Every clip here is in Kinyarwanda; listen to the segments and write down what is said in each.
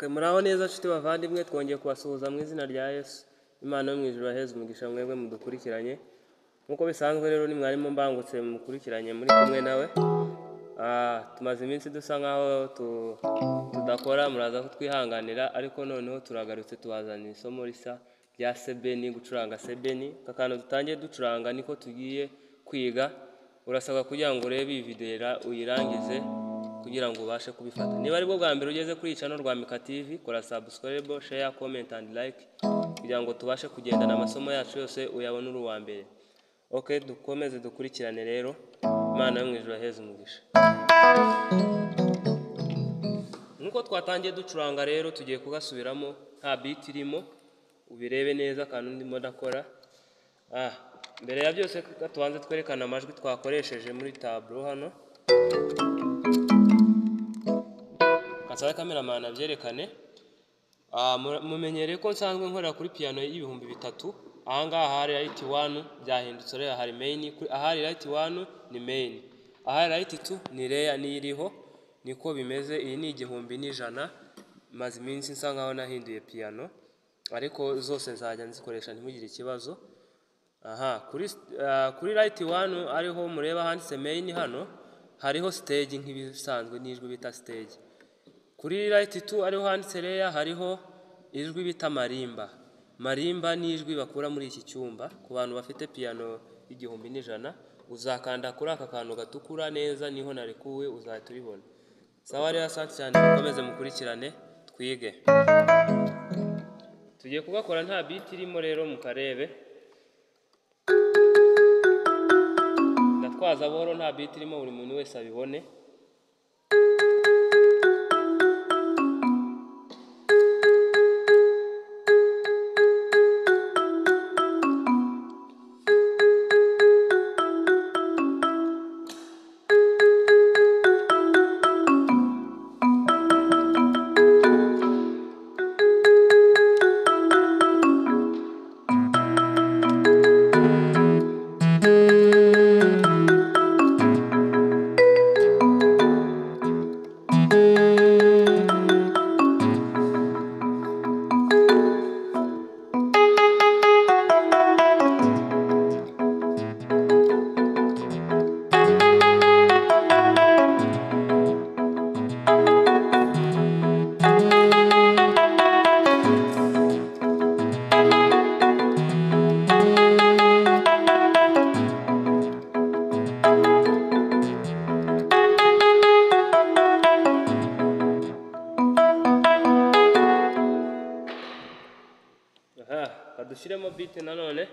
muraho neza nshuti bavandimwe, twongeye kubasuhuza mu izina rya Yesu. Imana yo mu ijuru aheza umugisha mwebwe mudukurikiranye. Nkuko bisanzwe rero ni mwarimu Mbangutse mukurikiranye muri kumwe nawe. Tumaze iminsi dusa nkaho tudakora, muraza kutwihanganira, ariko noneho turagarutse tubazanira isomo risa rya seben, gucuranga seben. Kakano dutangiye ducuranga niko tugiye kwiga. Urasabwa kugira ngo urebe iyi video uyirangize kugira ngo ubashe kubifata. Niba ari bwo bwa mbere ugeze kuri channel Rwamika TV, kora subscribe, share, comment and like kugira ngo tubashe kugendana amasomo yacu yose uyabone uri uwa mbere. Okay, dukomeze dukurikirane rero. Imana yo mu ijuru aheza umugisha. Nkuko twatangiye ducuranga rero tugiye kugasubiramo nta beat irimo, ubirebe neza kandi ndimo ndakora. Mbere ya byose tubanze twerekana amajwi twakoresheje muri tableau hano. Kansaba cameraman abyerekane. Mumenyereye ko nsanzwe nkorera kuri piano y'ibihumbi 3. Ahangaha hari right 1 byahindutse rero hari main, ahari right 1 ni main, ahari right 2 ni reya niriho. Niko bimeze. Iyi ni 1,100. Maze iminsi nsa nkaho nahinduye piano, ariko zose nzajya nzikoresha ntimugire ikibazo. Kuri right 1 ariho mureba handitse main, hano hariho stage nk'ibisanzwe n'ijwi bita stage. Kuri right 2 ariho handitse reya hariho ijwi bita marimba. Marimba ni ijwi bakura muri iki cyumba. Ku bantu bafite piano 1,100 uzakanda kuri aka kantu gatukura neza, niho narekuwe uzahita ubibona. Sawa rero, asante cyane, mukomeze mukurikirane twige. Tugiye kugakora nta beat irimo rero mukarebe. Ndatwaza boro nta beat irimo, buri muntu wese abibone. Kadushyiremo beat nanone.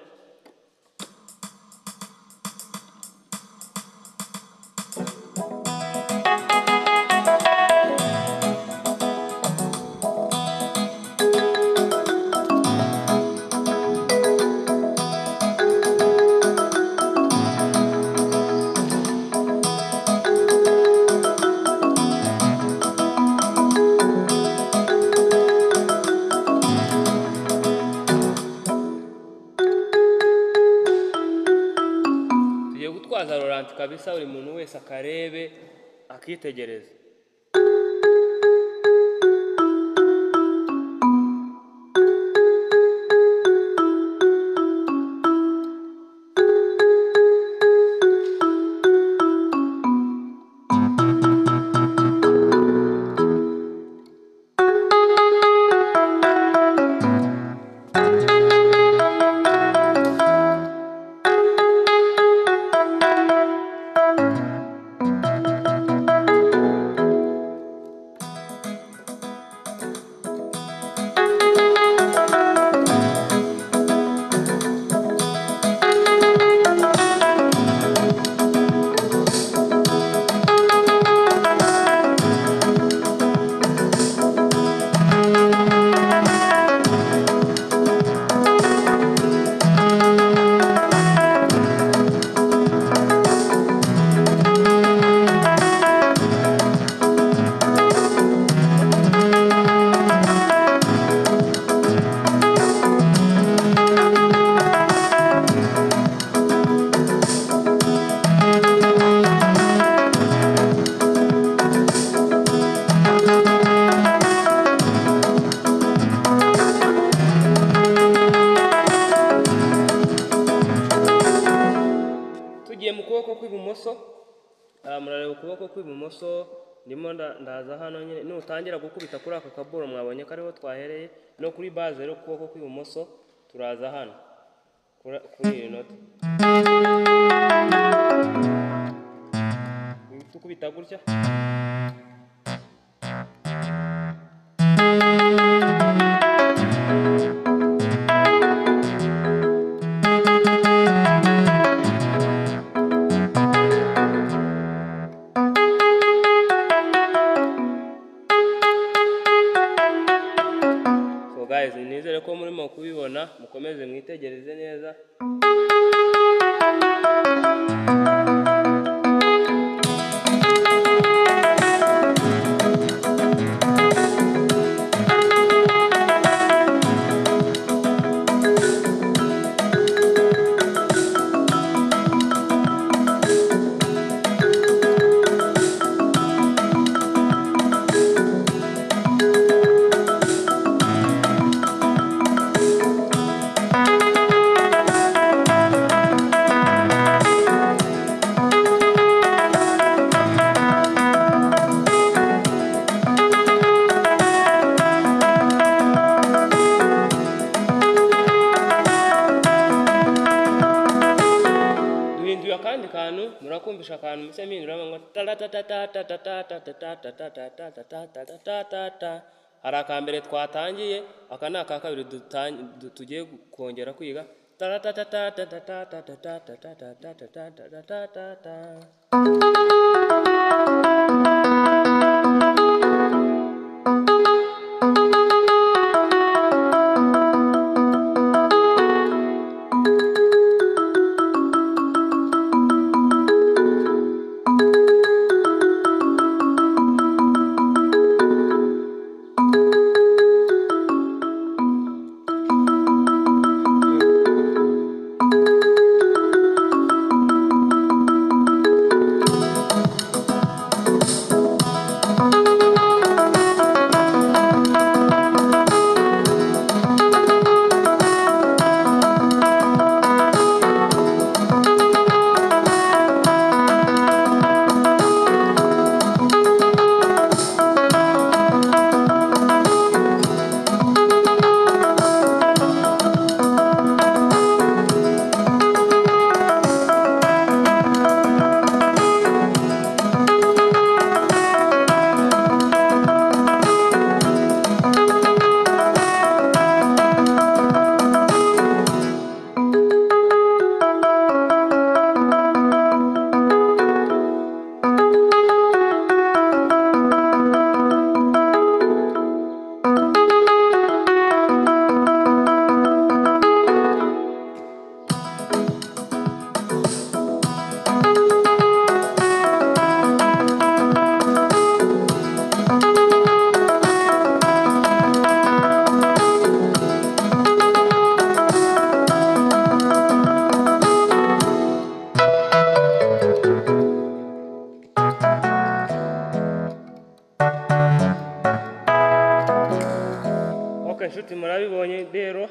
Gutwaza Laurent kabisa, buri muntu wese akarebe akitegereza. murareba ukuboko kw'ibumoso ndimo ndaza hano nyine nutangira gukubita kuri aka kaburo mwabonye kariho twahereye no kuri base rero ukuboko kw'ibumoso turaza hano kuri iyi nota ukubita gutya guys, nizere ko murimo kubibona mukomeze mwitegereze neza. Akandi kantu murakumvisha akantu muse mpindura ngo hari akambere twatangiye aka ni aka kabiri tugiye kongera kwiga. Inshuti murabibonye rero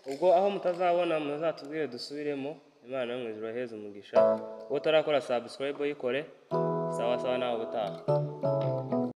ubwo aho mutazabona muzatubwire dusubiremo. Imana yo mu ijuru iheze umugisha. Uwo tarakora subscribe yikore. Sawa sawa nawe ubutaha.